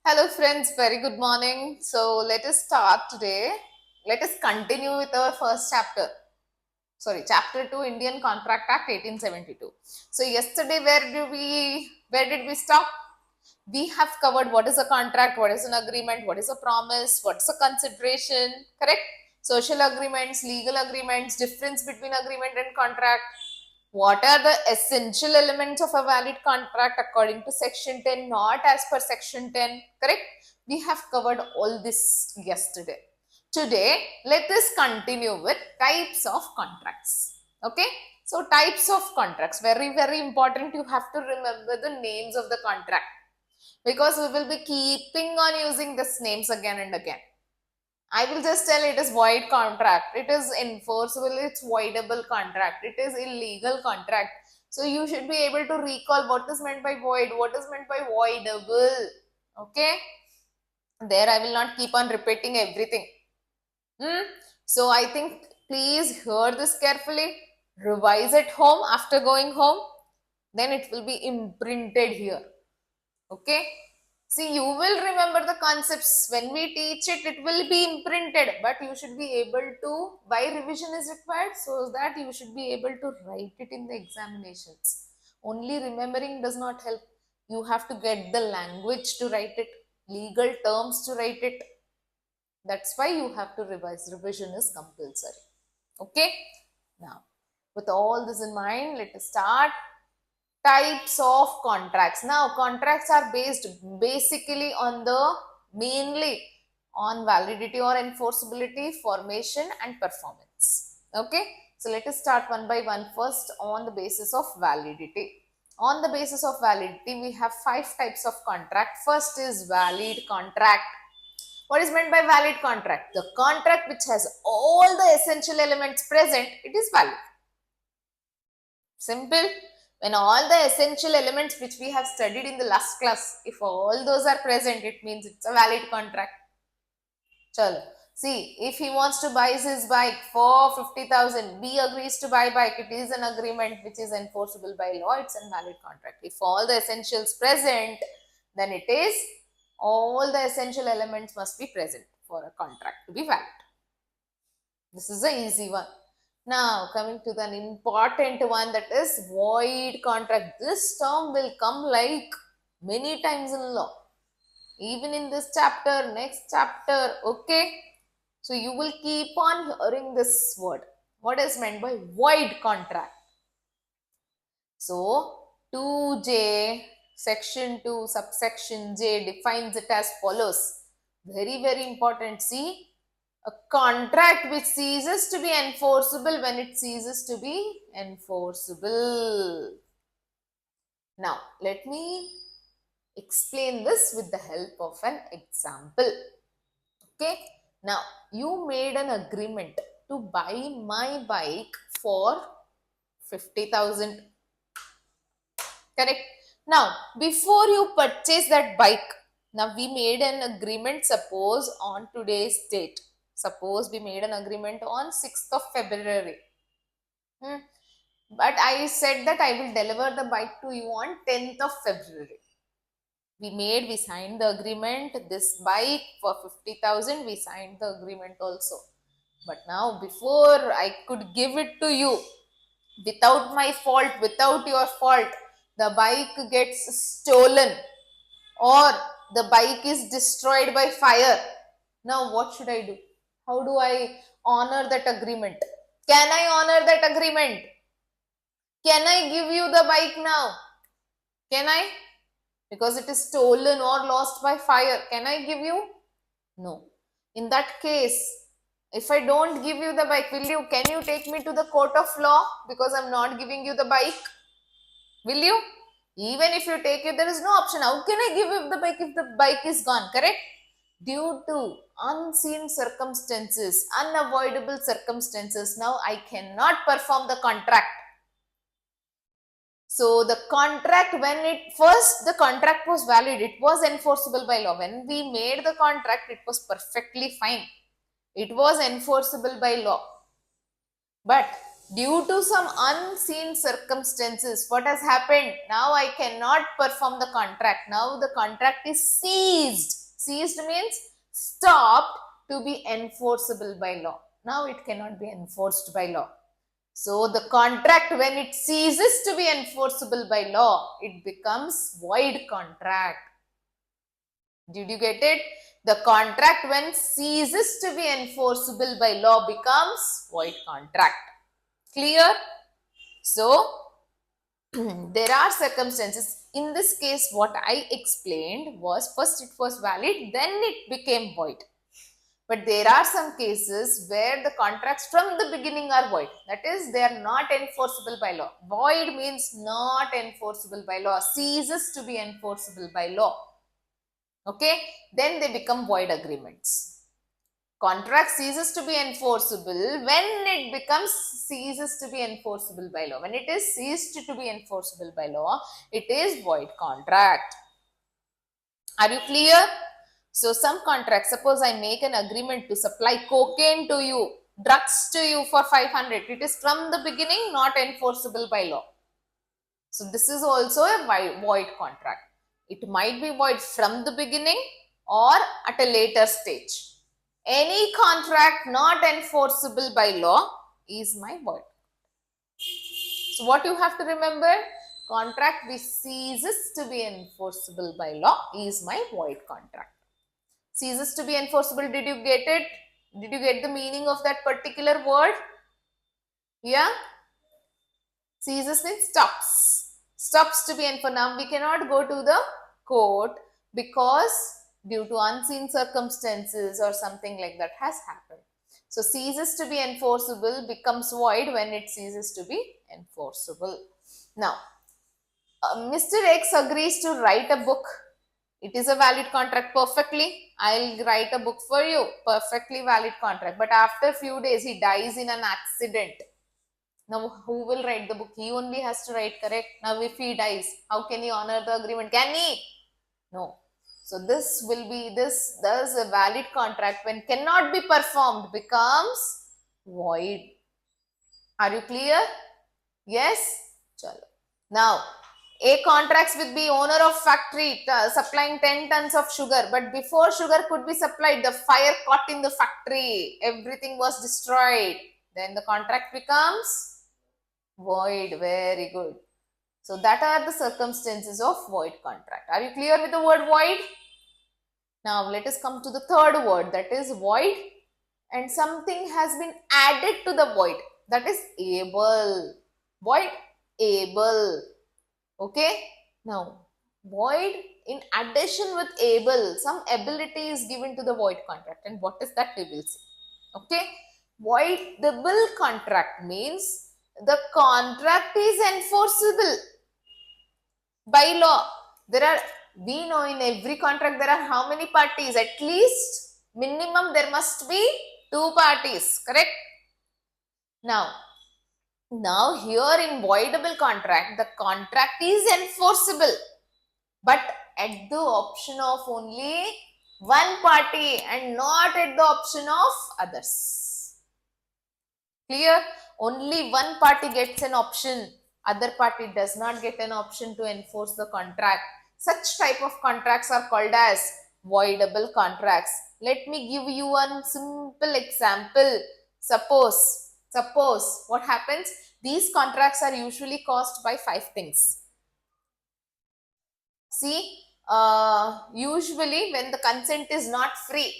Hello friends, very good morning. So let us start today. Let us continue with our first chapter. Chapter 2 Indian Contract Act 1872. So yesterday where did we stop? We have covered what is a contract, what is an agreement, what is a promise, what's a consideration, correct? Social agreements, legal agreements, difference between agreement and contract. What are the essential elements of a valid contract according to section 10, not as per section 10, correct? We have covered all this yesterday. Today, let us continue with types of contracts. Okay, so types of contracts, very, very important. You have to remember the names of the contract because we will be keeping on using these names again and again. I will just tell it is void contract. It is enforceable. It's voidable contract. It is illegal contract. So you should be able to recall what is meant by void, what is meant by voidable. Okay. There I will not keep on repeating everything. So I think please hear this carefully. Revise at home after going home. Then it will be imprinted here. Okay. See, you will remember the concepts. When we teach it, it will be imprinted, but you should be able to, why revision is required? So that you should be able to write it in the examinations. Only remembering does not help. You have to get the language to write it, legal terms to write it. That's why you have to revise. Revision is compulsory. Okay. Now, with all this in mind, let us start. Types of contracts. Now, contracts are based basically on mainly on validity or enforceability, formation and performance. Okay, so let us start one by one. First, on the basis of validity. On the basis of validity, we have 5 types of contract. First is valid contract. What is meant by valid contract? The contract which has all the essential elements present, it is valid. Simple. When all the essential elements which we have studied in the last class, if all those are present, it means it's a valid contract. Chalo. See, if he wants to buy his bike for 50,000, B agrees to buy bike, it is an agreement which is enforceable by law, it's a valid contract. If all the essentials present, then it is all the essential elements must be present for a contract to be valid. This is an easy one. Now, coming to the important one, that is void contract. This term will come like many times in law. Even in this chapter, next chapter, okay? So, you will keep on hearing this word. What is meant by void contract? So, 2J, section 2, subsection J defines it as follows. Very, very important. See, a contract which ceases to be enforceable when it ceases to be enforceable. Now, let me explain this with the help of an example. Okay. Now, you made an agreement to buy my bike for 50,000. Correct. Now, before you purchase that bike, now we made an agreement, suppose on today's date. Suppose we made an agreement on 6th of February. But I said that I will deliver the bike to you on 10th of February. We signed the agreement. This bike for 50,000, we signed the agreement also. But now, before I could give it to you, without my fault, without your fault, the bike gets stolen or the bike is destroyed by fire. Now, what should I do? How do I honor that agreement? Can I honor that agreement? Can I give you the bike now? Can I? Because it is stolen or lost by fire. Can I give you? No. In that case, if I don't give you the bike, can you take me to the court of law because I'm not giving you the bike? Will you? Even if you take it, there is no option. How can I give you the bike if the bike is gone? Correct? Due to unseen circumstances, unavoidable circumstances, now I cannot perform the contract. So the contract, the contract was valid, it was enforceable by law. When we made the contract, it was perfectly fine. It was enforceable by law. But Due to some unseen circumstances, what has happened? Now I cannot perform the contract. Now the contract is ceased. Ceased means stopped to be enforceable by law. Now it cannot be enforced by law. So the contract, when it ceases to be enforceable by law, it becomes void contract. Did you get it? The contract, when ceases to be enforceable by law, becomes void contract. Clear? So, there are circumstances. In this case, what I explained was, first it was valid, then it became void. But there are some cases where the contracts from the beginning are void. That is, they are not enforceable by law. Void means not enforceable by law, ceases to be enforceable by law. Okay, then they become void agreements. Contract ceases to be enforceable when it becomes ceases to be enforceable by law. When it is ceased to be enforceable by law, it is void contract. Are you clear? So some contracts, suppose I make an agreement to supply cocaine to you, drugs to you for 500. It is from the beginning not enforceable by law. So this is also a void contract. It might be void from the beginning or at a later stage. Any contract not enforceable by law is my void. So what you have to remember, contract which ceases to be enforceable by law is my void contract. Ceases to be enforceable, did you get it? Did you get the meaning of that particular word? Yeah? Ceases means stops. Stops to be enforceable. Now we cannot go to the court because due to unseen circumstances or something like that has happened. So ceases to be enforceable becomes void when it ceases to be enforceable. Now, Mr. X agrees to write a book. It is a valid contract perfectly. I'll write a book for you. Perfectly valid contract. But after few days, he dies in an accident. Now, who will write the book? He only has to write, correct? Now, if he dies, how can he honor the agreement? Can he? No. So, this will be, thus a valid contract when cannot be performed becomes void. Are you clear? Yes? Chalo. Now, A contracts with the owner of factory supplying 10 tons of sugar. But before sugar could be supplied, the fire caught in the factory. Everything was destroyed. Then the contract becomes void. Very good. So that are the circumstances of void contract. Are you clear with the word void? Now let us come to the third word, that is void, and something has been added to the void, that is able. Void, able. Okay. Now void in addition with able, some ability is given to the void contract, and what is that we will see. Okay. Voidable contract means the contract is enforceable by law. There are, we know in every contract there are how many parties? At least minimum there must be 2 parties, correct? Now here in voidable contract, the contract is enforceable, but at the option of only one party and not at the option of others. Clear? Only one party gets an option, other party does not get an option to enforce the contract. Such type of contracts are called as voidable contracts. Let me give you one simple example. Suppose what happens? These contracts are usually caused by 5 things. See, usually when the consent is not free,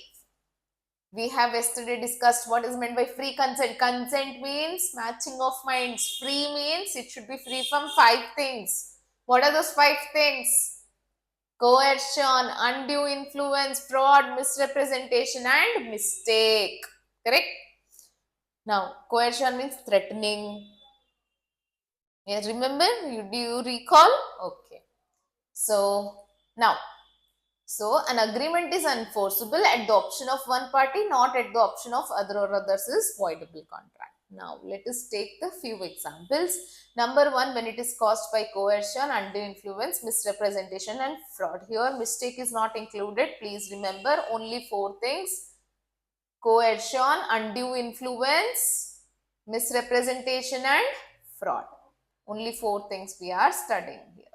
we have yesterday discussed what is meant by free consent. Consent means matching of minds. Free means it should be free from 5 things. What are those 5 things? Coercion, undue influence, fraud, misrepresentation and mistake. Correct? Now, coercion means threatening. Yeah, remember? Do you recall? Okay. So, now, so an agreement is enforceable at the option of one party, not at the option of other or others is voidable contract. Now, let us take the few examples. Number 1, when it is caused by coercion, undue influence, misrepresentation and fraud. Here, mistake is not included. Please remember only 4 things. Coercion, undue influence, misrepresentation and fraud. Only 4 things we are studying here.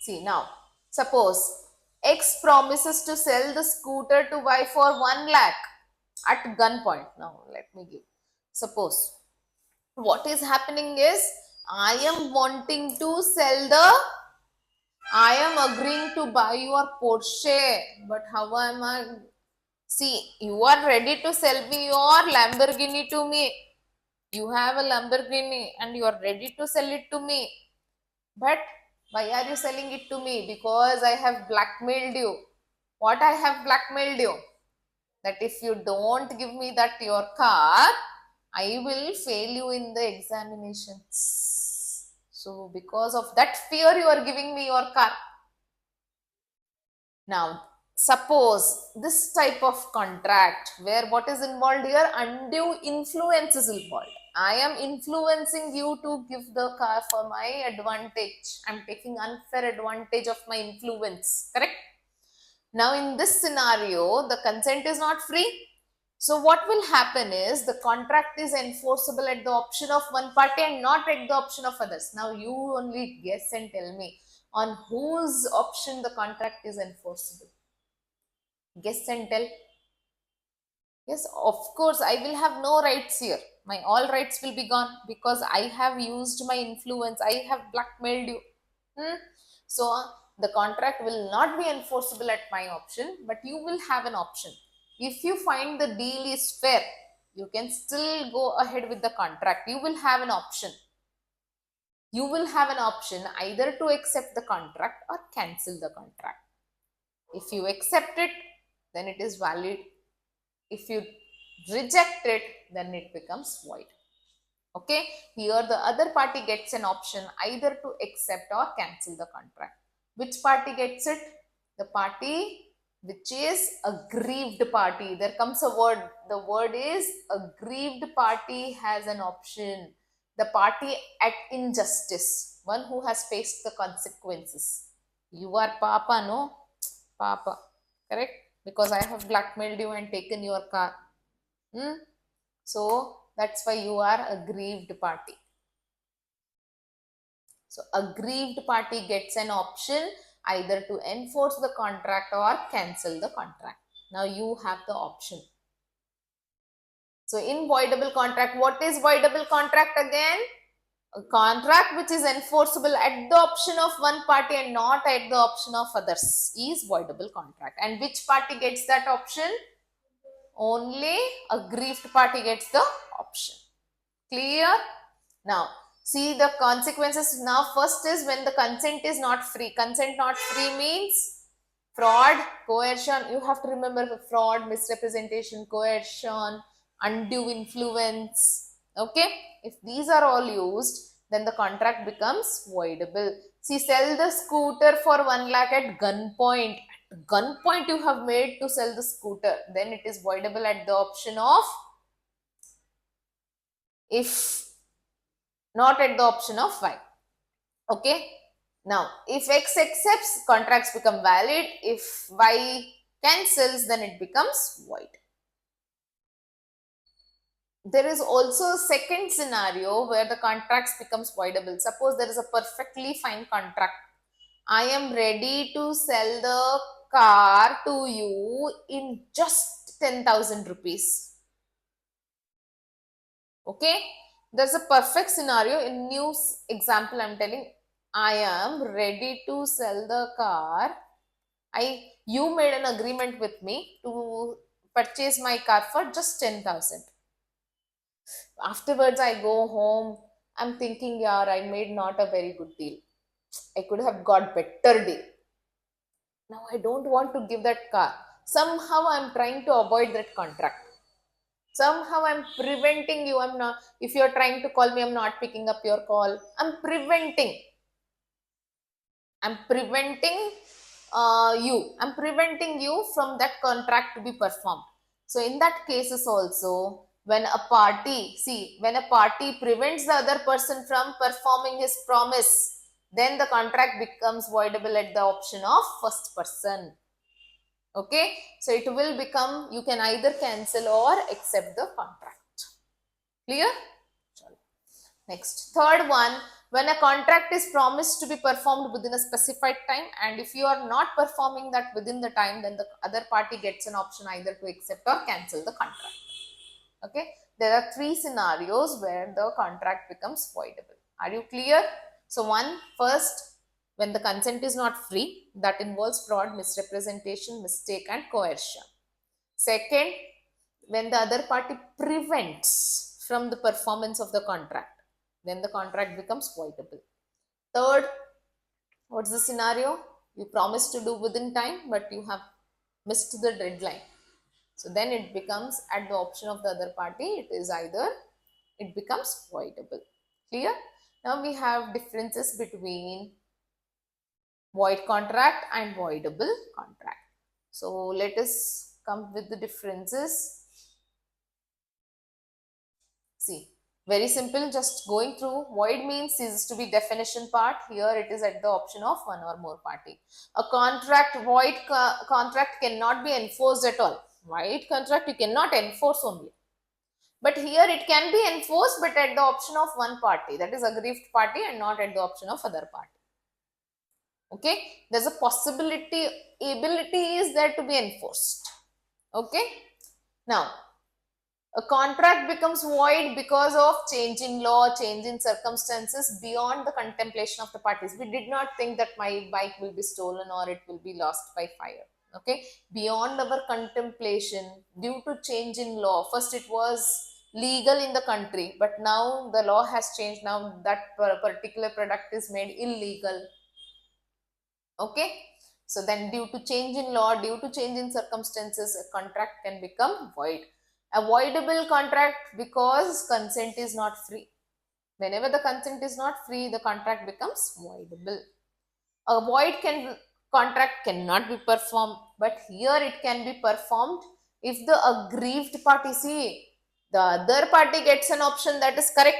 See now, suppose X promises to sell the scooter to Y for 1 lakh at gunpoint. Now let me give. Suppose what is happening is I am wanting to sell I am agreeing to buy your Porsche, but how am I? See, you are ready to sell me your Lamborghini to me. You have a Lamborghini and you are ready to sell it to me. But why are you selling it to me? Because I have blackmailed you. What I have blackmailed you? That if you don't give me that your car, I will fail you in the examinations. So because of that fear, you are giving me your car. Now, suppose this type of contract where what is involved here, undue influence is involved. I am influencing you to give the car for my advantage. I'm taking unfair advantage of my influence, correct? Now, in this scenario, the consent is not free. So, what will happen is the contract is enforceable at the option of one party and not at the option of others. Now, you only guess and tell me on whose option the contract is enforceable. Guess and tell. Yes, of course, I will have no rights here. My all rights will be gone because I have used my influence. I have blackmailed you. So, the contract will not be enforceable at my option, but you will have an option. If you find the deal is fair, you can still go ahead with the contract. You will have an option. You will have an option either to accept the contract or cancel the contract. If you accept it, then it is valid. If you reject it, then it becomes void. Okay, here the other party gets an option either to accept or cancel the contract. Which party gets it? The party which is aggrieved party. There comes a word. The word is aggrieved party has an option. The party at injustice, one who has faced the consequences. You are Papa, no? Papa, correct? Because I have blackmailed you and taken your car. So that's why you are aggrieved party. So aggrieved party gets an option either to enforce the contract or cancel the contract. Now you have the option. So in voidable contract, what is voidable contract again? A contract which is enforceable at the option of one party and not at the option of others is voidable contract. And which party gets that option? Only aggrieved party gets the option. Clear? Now, see the consequences. Now, first is when the consent is not free. Consent not free means fraud, coercion. You have to remember the fraud, misrepresentation, coercion, undue influence. Okay? If these are all used, then the contract becomes voidable. See, sell the scooter for 1 lakh at gunpoint. At gunpoint you have made to sell the scooter. Then it is voidable at the option of, if not at the option of Y. Okay. Now, if X accepts, contracts become valid. If Y cancels, then it becomes void. There is also a second scenario where the contracts becomes voidable. Suppose there is a perfectly fine contract. I am ready to sell the car to you in just 10,000 rupees. Okay. There's a perfect scenario. In new example, I'm telling, I am ready to sell the car. You made an agreement with me to purchase my car for just 10,000. Afterwards, I go home. I'm thinking, yeah, I made not a very good deal. I could have got better deal. Now I don't want to give that car. Somehow I'm trying to avoid that contract. Somehow I'm preventing you. I'm not, if you're trying to call me, I'm not picking up your call. I'm preventing you from that contract to be performed. So in that cases also, when a party prevents the other person from performing his promise, then the contract becomes voidable at the option of first person. Okay, so it will become, you can either cancel or accept the contract. Clear? Next, third one, when a contract is promised to be performed within a specified time, and if you are not performing that within the time, then the other party gets an option either to accept or cancel the contract. Okay, there are three scenarios where the contract becomes voidable. Are you clear? So one, first, when the consent is not free, that involves fraud, misrepresentation, mistake and coercion. Second, when the other party prevents from the performance of the contract, then the contract becomes voidable. Third, what's the scenario? You promised to do within time, but you have missed the deadline. So then it becomes at the option of the other party, it becomes voidable. Clear? Now we have differences between void contract and voidable contract. So let us come with the differences. See, very simple, just going through. Void means ceases to be definition part. Here it is at the option of one or more party. A void contract cannot be enforced at all. Void contract you cannot enforce only. But here it can be enforced, but at the option of one party, that is aggrieved party, and not at the option of other party. Okay, there's a ability is there to be enforced. Okay, now a contract becomes void because of change in law, change in circumstances beyond the contemplation of the parties. We did not think that my bike will be stolen or it will be lost by fire. Okay, beyond our contemplation, due to change in law. First it was legal in the country, but now the law has changed. Now that particular product is made illegal. Okay, so then due to change in law, due to change in circumstances, a contract can become void. A voidable contract because consent is not free. Whenever the consent is not free, the contract becomes voidable. A contract cannot be performed, but here it can be performed if the aggrieved party, see, the other party gets an option that is correct,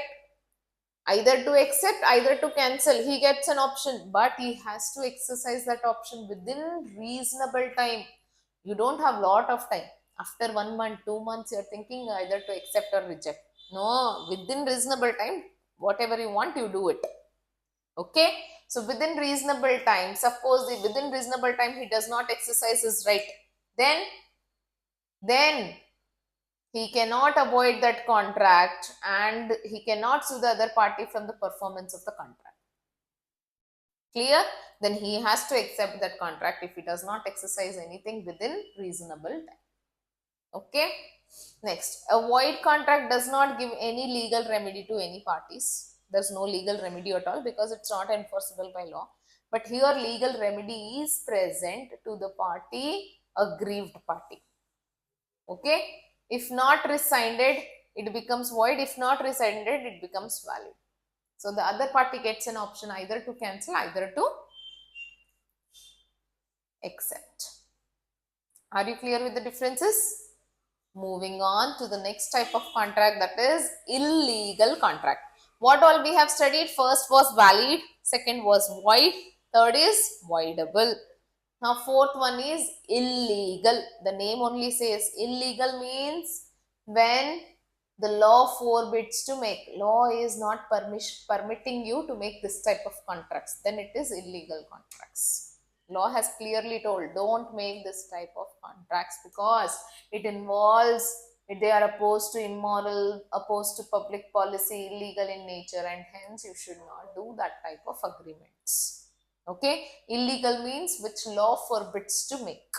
either to accept, either to cancel. He gets an option, but he has to exercise that option within reasonable time. You don't have lot of time. After 1 month, 2 months, you're thinking either to accept or reject. No, within reasonable time, whatever you want, you do it. Okay, so within reasonable time, suppose within reasonable time he does not exercise his right, then he cannot avoid that contract and he cannot sue the other party from the performance of the contract. Clear? Then he has to accept that contract if he does not exercise anything within reasonable time. Okay. Next, a void contract does not give any legal remedy to any parties. There's no legal remedy at all because it's not enforceable by law. But here legal remedy is present to the party, aggrieved party. Okay. If not rescinded, it becomes void. If not rescinded, it becomes valid. So the other party gets an option either to cancel, either to accept. Are you clear with the differences? Moving on to the next type of contract, that is illegal contract. What all we have studied? First was valid, second was void, third is voidable. Now fourth one is illegal. The name only says illegal means when the law forbids to make. Law is not permitting you to make this type of contracts. Then it is illegal contracts. Law has clearly told don't make this type of contracts because it involves, they are opposed to immoral, opposed to public policy, illegal in nature, and hence you should not do that type of agreements. Okay, illegal means which law forbids to make.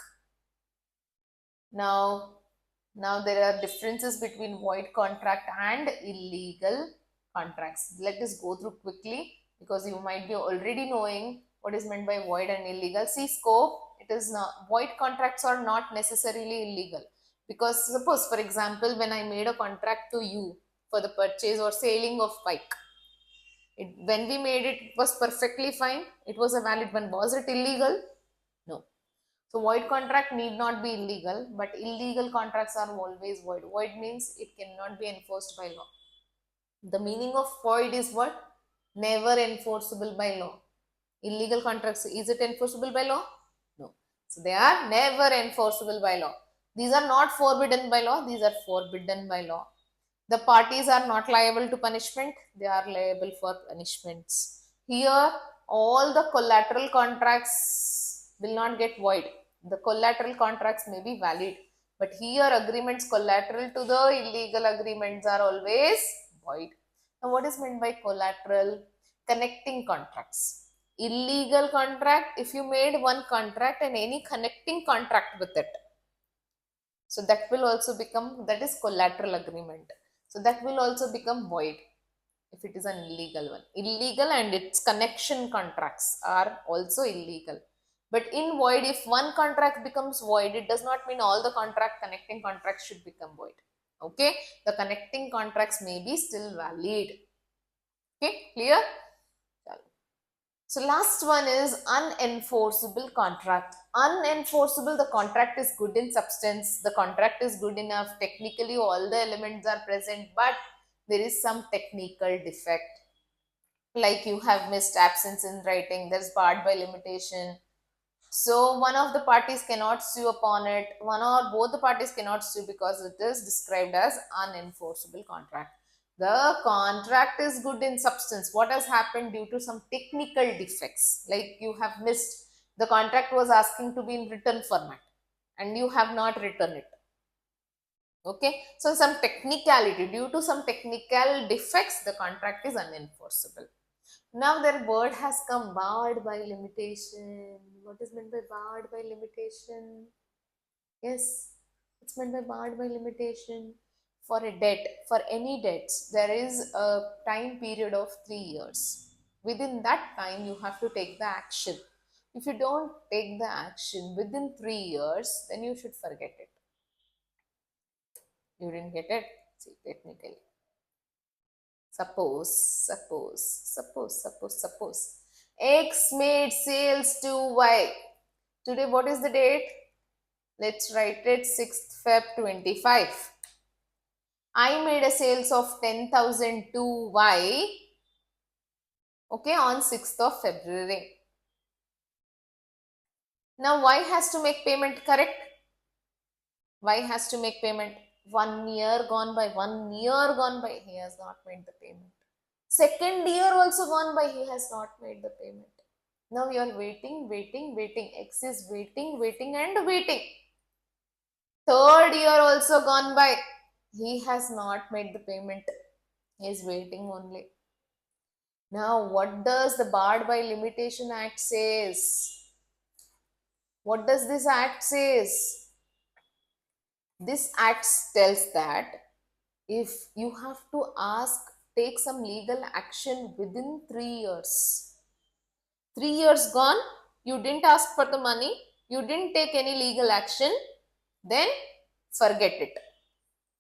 Now there are differences between void contract and illegal contracts. Let us go through quickly because you might be already knowing what is meant by void and illegal. See scope, it is not, void contracts are not necessarily illegal because suppose for example when I made a contract to you for the purchase or selling of bike, when we made it, it was perfectly fine, it was a valid one. Was it illegal? No. So void contract need not be illegal, but illegal contracts are always void. Void means it cannot be enforced by law. The meaning of void is what? Never enforceable by law. Illegal contracts, is it enforceable by law? No. So they are never enforceable by law. These are not forbidden by law, these are forbidden by law. The parties are not liable to punishment, they are liable for punishments. Here, all the collateral contracts will not get void. The collateral contracts may be valid, but here agreements collateral to the illegal agreements are always void. Now, what is meant by collateral? Connecting contracts. Illegal contract, if you made one contract and any connecting contract with it, so that will also become, that is collateral agreement. So that will also become void if it is an illegal one. Illegal and its connection contracts are also illegal. But in void, if one contract becomes void, it does not mean all the connecting contracts should become void. Okay, the connecting contracts may be still valid. Okay, clear? So last one is unenforceable contract. Unenforceable, the contract is good in substance, the contract is good enough, technically all the elements are present, but there is some technical defect. Like you have missed absence in writing, there's barred by limitation. So one of the parties cannot sue upon it, one or both the parties cannot sue because it is described as unenforceable contract. The contract is good in substance. What has happened due to some technical defects? Like you have missed, the contract was asking to be in written format and you have not written it. Okay, so some technicality, due to some technical defects, the contract is unenforceable. Now their word has come, barred by limitation. What is meant by barred by limitation? Yes, it's meant by barred by limitation. For a debt, for any debts, there is a time period of 3 years. Within that time, you have to take the action. If you don't take the action within 3 years, then you should forget it. You didn't get it? See, technically. Suppose X made sales to Y. Today, what is the date? Let's write it 6th Feb 25. I made a sales of 10,000 to Y, okay, on 6th of February. Now, Y has to make payment, correct? Y has to make payment. 1 year gone by, 1 year gone by, he has not made the payment. Second year also gone by, he has not made the payment. Now you are waiting. X is waiting and waiting. Third year also gone by, he has not made the payment. He is waiting only. Now what does the Barred by Limitation Act says? What does this act says? This act tells that if you have to take some legal action within 3 years. 3 years gone, you didn't ask for the money, you didn't take any legal action, then forget it.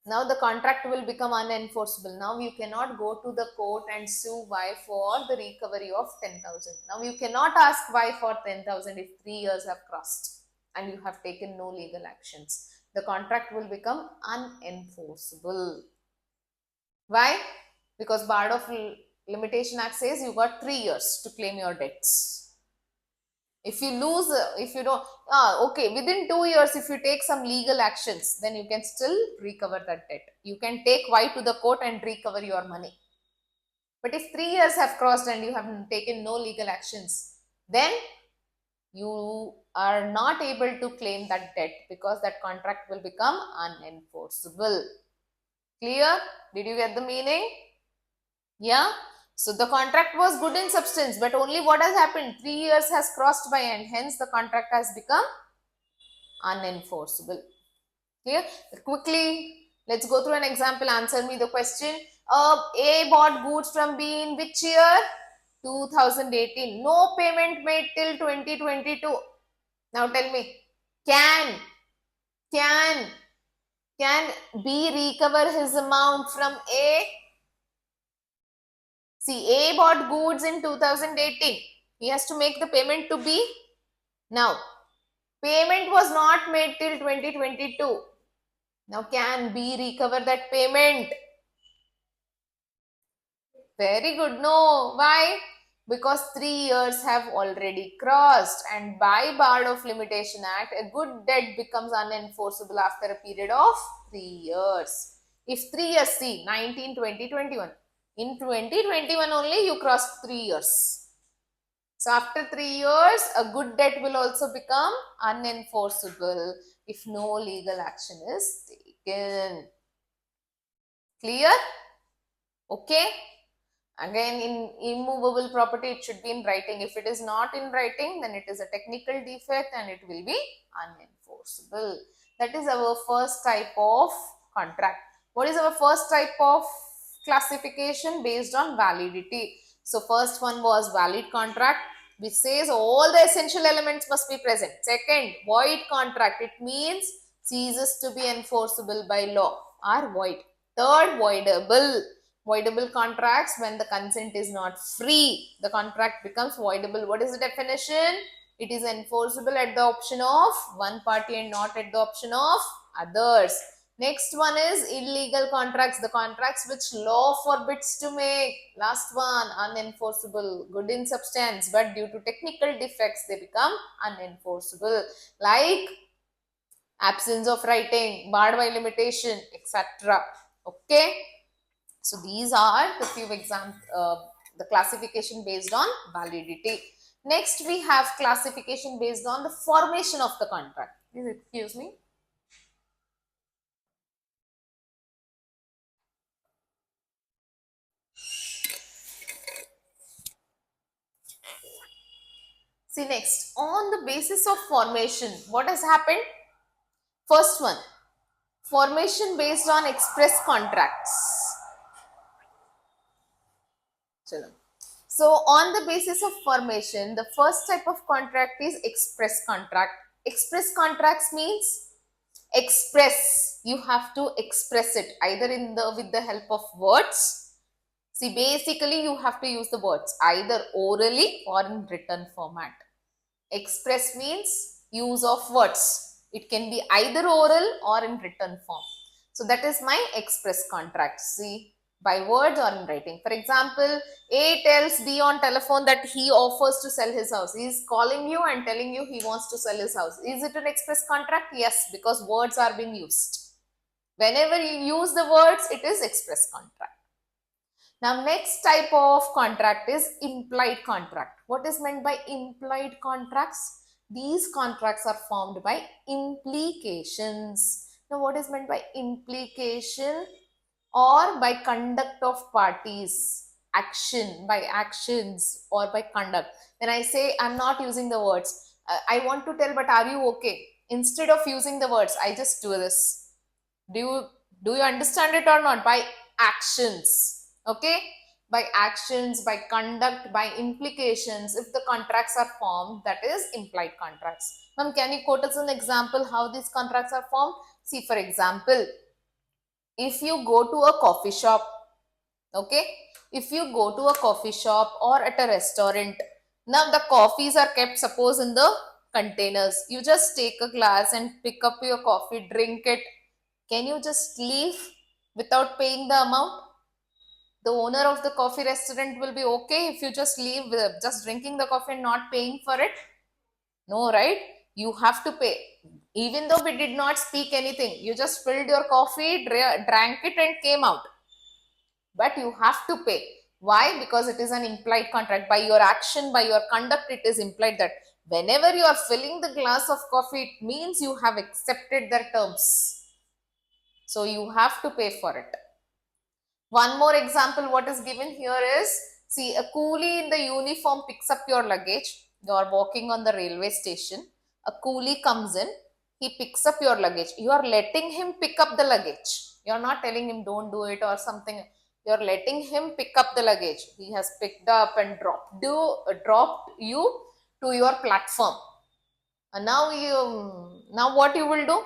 Now the contract will become unenforceable. Now you cannot go to the court and sue Y for the recovery of 10,000. Now you cannot ask Y for 10,000 if 3 years have crossed and you have taken no legal actions. The contract will become unenforceable. Why? Because Barred of Limitation Act says you got 3 years to claim your debts. If you lose, if you don't, okay, within 2 years, if you take some legal actions, then you can still recover that debt. You can take Y to the court and recover your money. But if 3 years have crossed and you have taken no legal actions, then you are not able to claim that debt because that contract will become unenforceable. Clear? Did you get the meaning? Yeah. So the contract was good in substance, but only what has happened? 3 years has crossed by and hence the contract has become unenforceable. Clear? Quickly, let's go through an example. Answer me the question. A bought goods from B in which year? 2018. No payment made till 2022. Now tell me, can B recover his amount from A? See, A bought goods in 2018. He has to make the payment to B. Now, payment was not made till 2022. Now, can B recover that payment? Very good. No. Why? Because 3 years have already crossed and by Barred of Limitation Act, a good debt becomes unenforceable after a period of 3 years. If 3 years, see 19, 20, 21. In 2021 only you crossed 3 years. So after 3 years, a good debt will also become unenforceable if no legal action is taken. Clear? Okay. Again, in immovable property, it should be in writing. If it is not in writing, then it is a technical defect and it will be unenforceable. That is our first type of contract. What is our first type of classification? Based on validity. So first one was valid contract, which says all the essential elements must be present. Second, void contract. It means ceases to be enforceable by law or void. Third, voidable. Voidable contracts, when the consent is not free, the contract becomes voidable. What is the definition? It is enforceable at the option of one party and not at the option of others. Next one is illegal contracts, the contracts which law forbids to make. Last one, unenforceable, good in substance, but due to technical defects they become unenforceable, like absence of writing, barred by limitation, etc. Okay. So these are the few the classification based on validity. Next, we have classification based on the formation of the contract. Please excuse me. See next, on the basis of formation, what has happened? First one, formation based on express contracts. So on the basis of formation, the first type of contract is express contract. Express contracts means express, you have to express it either with the help of words. See, basically you have to use the words either orally or in written format. Express means use of words. It can be either oral or in written form. So that is my express contract. See, by words or in writing. For example, A tells B on telephone that he offers to sell his house. He is calling you and telling you he wants to sell his house. Is it an express contract? Yes, because words are being used. Whenever you use the words, it is express contract. Now, next type of contract is implied contract. What is meant by implied contracts? These contracts are formed by implications. Now, what is meant by implication? Or by conduct of parties, action, by actions or by conduct. When I say I'm not using the words, I want to tell, but are you okay? Instead of using the words, I just do this. Do you understand it or not? By actions, okay? By actions, by conduct, by implications, if the contracts are formed, that is implied contracts. Ma'am, can you quote us an example how these contracts are formed? See, for example, if you go to a coffee shop, okay, if you go to a coffee shop or at a restaurant, now the coffees are kept suppose in the containers, you just take a glass and pick up your coffee, drink it. Can you just leave without paying the amount? The owner of the coffee restaurant will be okay if you just leave just drinking the coffee and not paying for it? No, right? You have to pay. Even though we did not speak anything, you just filled your coffee, drank it and came out. But you have to pay. Why? Because it is an implied contract. By your action, by your conduct, it is implied that whenever you are filling the glass of coffee, it means you have accepted their terms. So you have to pay for it. One more example, what is given here is, see, a coolie in the uniform picks up your luggage. You are walking on the railway station. A coolie comes in, he picks up your luggage. You are letting him pick up the luggage. You are not telling him don't do it or something. You are letting him pick up the luggage. He has picked up and dropped you to your platform. And now what you will do?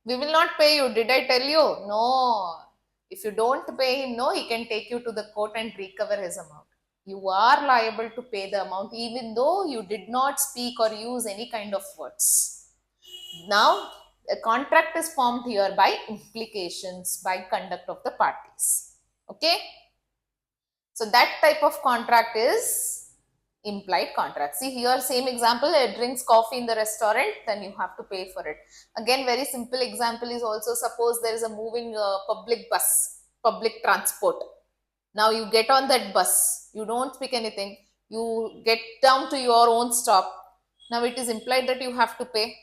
We will not pay you. Did I tell you? No. If you don't pay him, no, he can take you to the court and recover his amount. You are liable to pay the amount even though you did not speak or use any kind of words. Now, a contract is formed here by implications, by conduct of the parties. Okay? So, that type of contract is implied contract. See here, same example, it drinks coffee in the restaurant, then you have to pay for it. Again, very simple example is also, suppose there is a moving public bus, public transport. Now you get on that bus, you don't speak anything, you get down to your own stop. Now it is implied that you have to pay.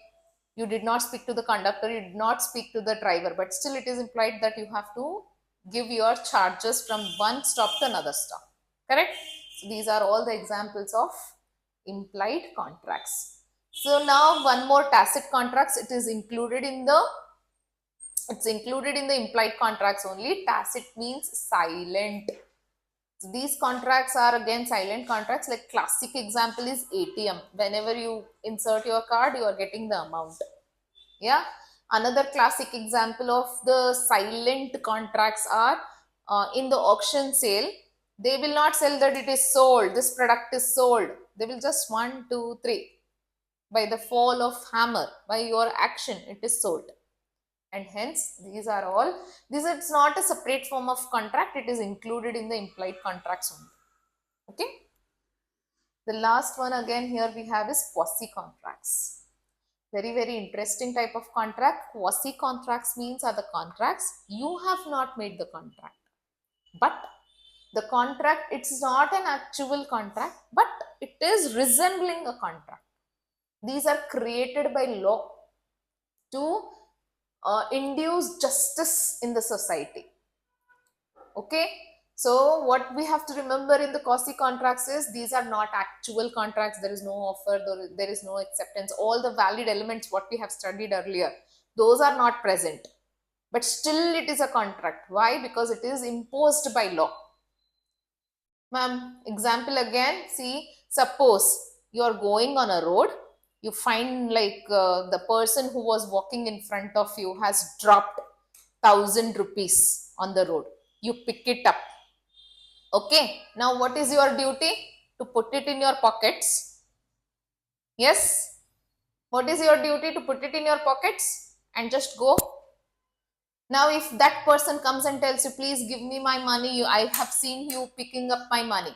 You did not speak to the conductor, you did not speak to the driver, but still it is implied that you have to give your charges from one stop to another stop. Correct? So these are all the examples of implied contracts. So now one more, tacit contracts. It is included in the implied contracts only. Tacit means silent. So these contracts are again silent contracts. Like classic example is ATM. Whenever you insert your card, you are getting the amount. Yeah. Another classic example of the silent contracts are in the auction sale. They will not sell that it is sold, this product is sold. They will just 1, 2, 3. By the fall of hammer, by your action, it is sold. And hence, these are all, this is not a separate form of contract, it is included in the implied contracts only. Okay. The last one again here we have is quasi contracts. Very interesting type of contract. Quasi contracts means are the contracts you have not made the contract, but the contract, it's not an actual contract, but it is resembling a contract. These are created by law to induce justice in the society. Okay. So what we have to remember in the quasi contracts is these are not actual contracts. There is no offer, there is no acceptance. All the valid elements what we have studied earlier, those are not present. But still it is a contract. Why? Because it is imposed by law. Ma'am, example again, see, suppose you are going on a road, you find like the person who was walking in front of you has dropped 1,000 rupees on the road. You pick it up. Okay. Now what is your duty? To put it in your pockets. Yes. What is your duty? To put it in your pockets and just go. Now if that person comes and tells you, please give me my money, I have seen you picking up my money.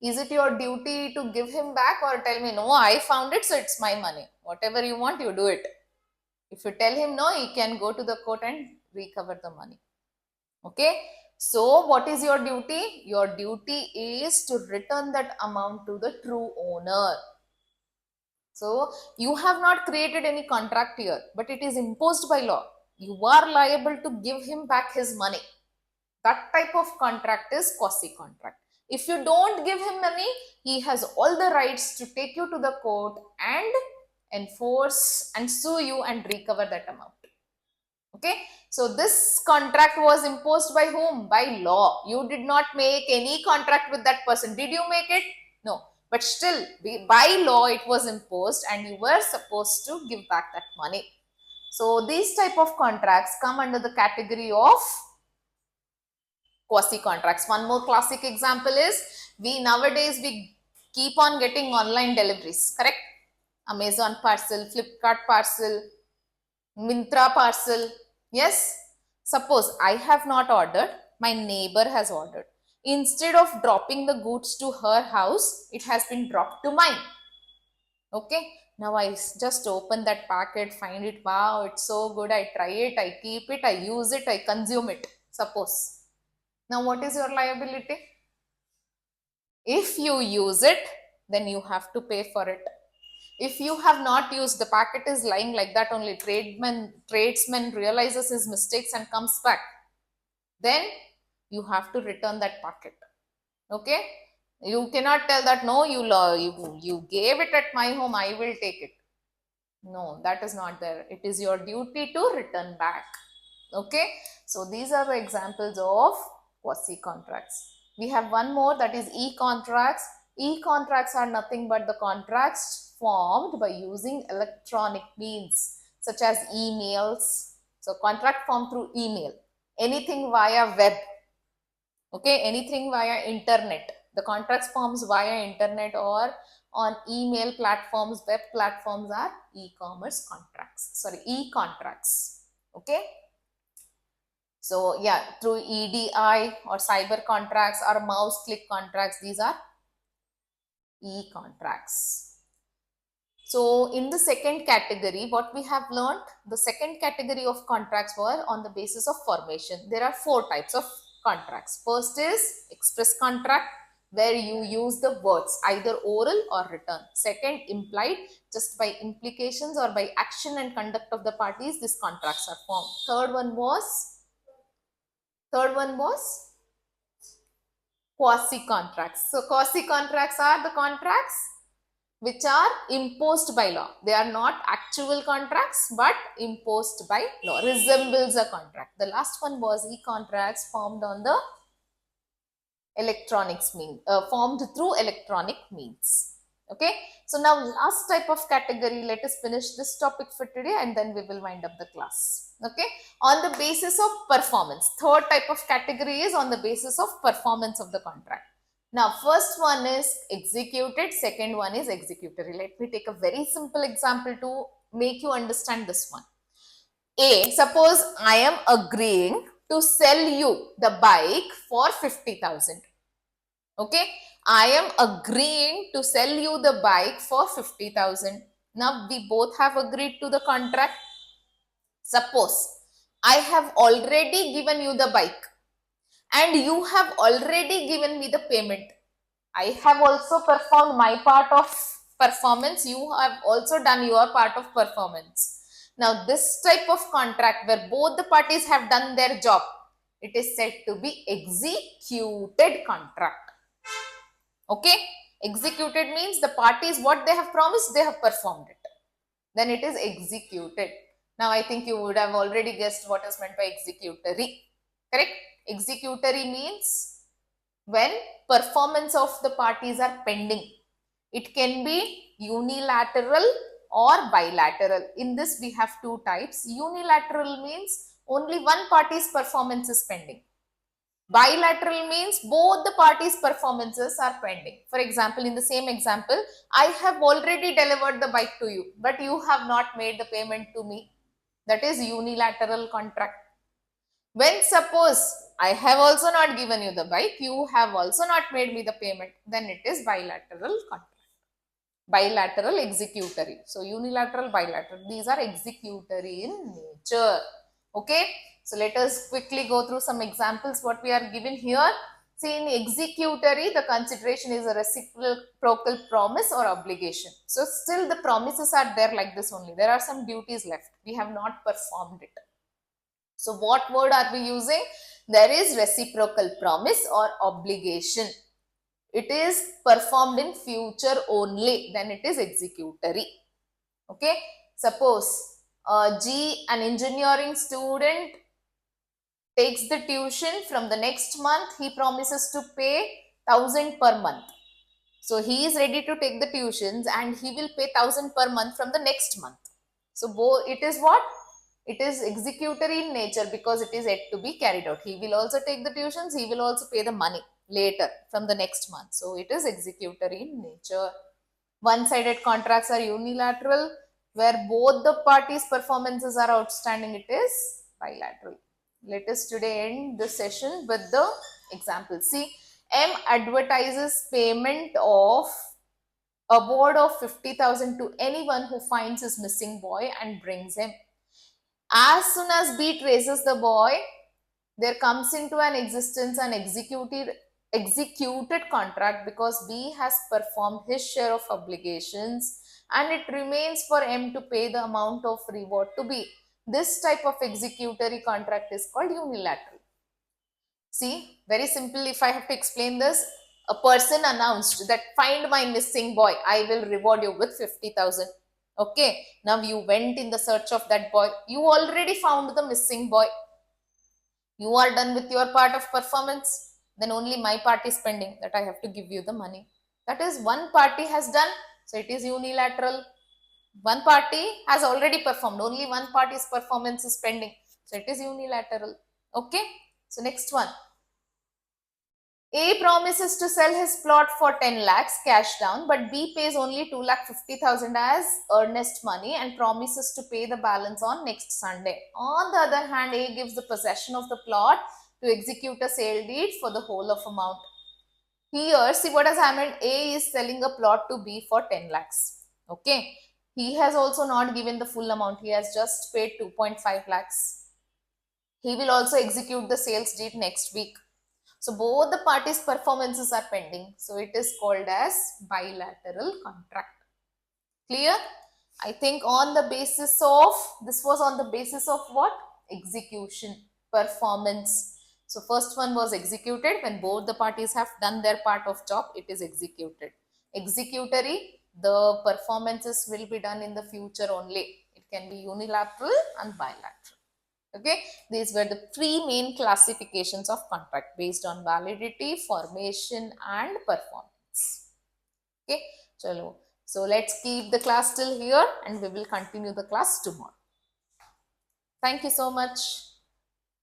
Is it your duty to give him back or tell me, no, I found it, so it's my money. Whatever you want, you do it. If you tell him no, he can go to the court and recover the money. Okay. So what is your duty? Your duty is to return that amount to the true owner. So you have not created any contract here, but it is imposed by law. You are liable to give him back his money. That type of contract is quasi contract. If you don't give him money, he has all the rights to take you to the court and enforce and sue you and recover that amount. Okay. So this contract was imposed by whom? By law. You did not make any contract with that person. Did you make it? No. But still, by law, it was imposed and you were supposed to give back that money. So these type of contracts come under the category of quasi contracts. One more classic example is, nowadays we keep on getting online deliveries, correct? Amazon parcel, Flipkart parcel, Myntra parcel. Yes. Suppose I have not ordered, my neighbor has ordered. Instead of dropping the goods to her house, it has been dropped to mine. Okay. Now I just open that packet, find it, wow, it's so good. I try it, I keep it, I use it, I consume it. Suppose. Now what is your liability? If you use it, then you have to pay for it. If you have not used, the packet is lying like that only, tradesman realizes his mistakes and comes back, then you have to return that packet. Okay. You cannot tell that, no, you gave it at my home, I will take it. No, that is not there. It is your duty to return back. Okay. So these are the examples of quasi contracts. We have one more, that is e-contracts. E-contracts are nothing but the contracts formed by using electronic means such as emails. So contract formed through email, anything via web. Okay, anything via internet. The contracts forms via internet or on email platforms, web platforms are e-commerce contracts. Sorry, e-contracts. Okay. So yeah, through EDI or cyber contracts or mouse click contracts, these are E contracts. So in the second category, what we have learned, the second category of contracts were on the basis of formation. There are four types of contracts. First is express contract, where you use the words either oral or written. Second, implied, just by implications or by action and conduct of the parties, these contracts are formed. Third one was quasi contracts. So quasi contracts are the contracts which are imposed by law. They are not actual contracts but imposed by law, resembles a contract. The last one was e-contracts formed on the electronics mean, formed through electronic means. Okay, so now last type of category, let us finish this topic for today and then we will wind up the class. Okay, on the basis of performance. Third type of category is on the basis of performance of the contract. Now, first one is executed, second one is executory. Let me take a very simple example to make you understand this one. A, suppose I am agreeing to sell you the bike for 50,000. Okay, I am agreeing to sell you the bike for 50,000. Now, we both have agreed to the contract. Suppose I have already given you the bike and you have already given me the payment. I have also performed my part of performance. You have also done your part of performance. Now, this type of contract where both the parties have done their job, it is said to be executed contract. Okay, executed means the parties, what they have promised, they have performed it. Then it is executed. Now, I think you would have already guessed what is meant by executory. Correct? Executory means when performance of the parties are pending. It can be unilateral or bilateral. In this, we have two types. Unilateral means only one party's performance is pending. Bilateral means both the parties' performances are pending. For example, in the same example, I have already delivered the bike to you, but you have not made the payment to me. That is unilateral contract. When suppose I have also not given you the bike, you have also not made me the payment, then it is bilateral contract. Bilateral, executory. So unilateral, bilateral. These are executory in nature. Okay. So let us quickly go through some examples what we are given here. See, in executory, the consideration is a reciprocal promise or obligation. So still the promises are there like this only. There are some duties left. We have not performed it. So what word are we using? There is reciprocal promise or obligation. It is performed in future only, then it is executory. Okay, suppose G, an engineering student, takes the tuition. From the next month, he promises to pay 1,000 per month. So he is ready to take the tuitions and he will pay 1,000 per month from the next month. So it is what? It is executory in nature because it is yet to be carried out. He will also take the tuitions, he will also pay the money later from the next month. So it is executory in nature. One-sided contracts are unilateral, where both the parties' performances are outstanding. It is bilateral. Let us today end this session with the example. See, M advertises payment of award of 50,000 to anyone who finds his missing boy and brings him. As soon as B traces the boy, there comes into an existence an executed contract because B has performed his share of obligations and it remains for M to pay the amount of reward to B. This type of executory contract is called unilateral. See, very simple, if I have to explain this, a person announced that find my missing boy, I will reward you with 50,000. Okay, now you went in the search of that boy, you already found the missing boy. You are done with your part of performance, then only my part is pending, that I have to give you the money. That is, one party has done, so it is unilateral. One party has already performed, only one party's performance is pending, so it is unilateral. Okay, so next one. A promises to sell his plot for 10 lakhs cash down, but B pays only 2,50,000 as earnest money and promises to pay the balance on next Sunday. On the other hand, A gives the possession of the plot to execute a sale deed for the whole of amount. Here, see what has happened. A is selling a plot to B for 10 lakhs. Okay. He has also not given the full amount. He has just paid 2.5 lakhs. He will also execute the sales deed next week. So both the parties' performances are pending. So it is called as bilateral contract. Clear? I think on the basis of, this was on the basis of what? Execution, performance. So first one was executed. When both the parties have done their part of job, it is executed. Executory, the performances will be done in the future only. It can be unilateral and bilateral. Okay, these were the three main classifications of contract based on validity, formation and performance. Okay, chalo. So let's keep the class till here and we will continue the class tomorrow. Thank you so much.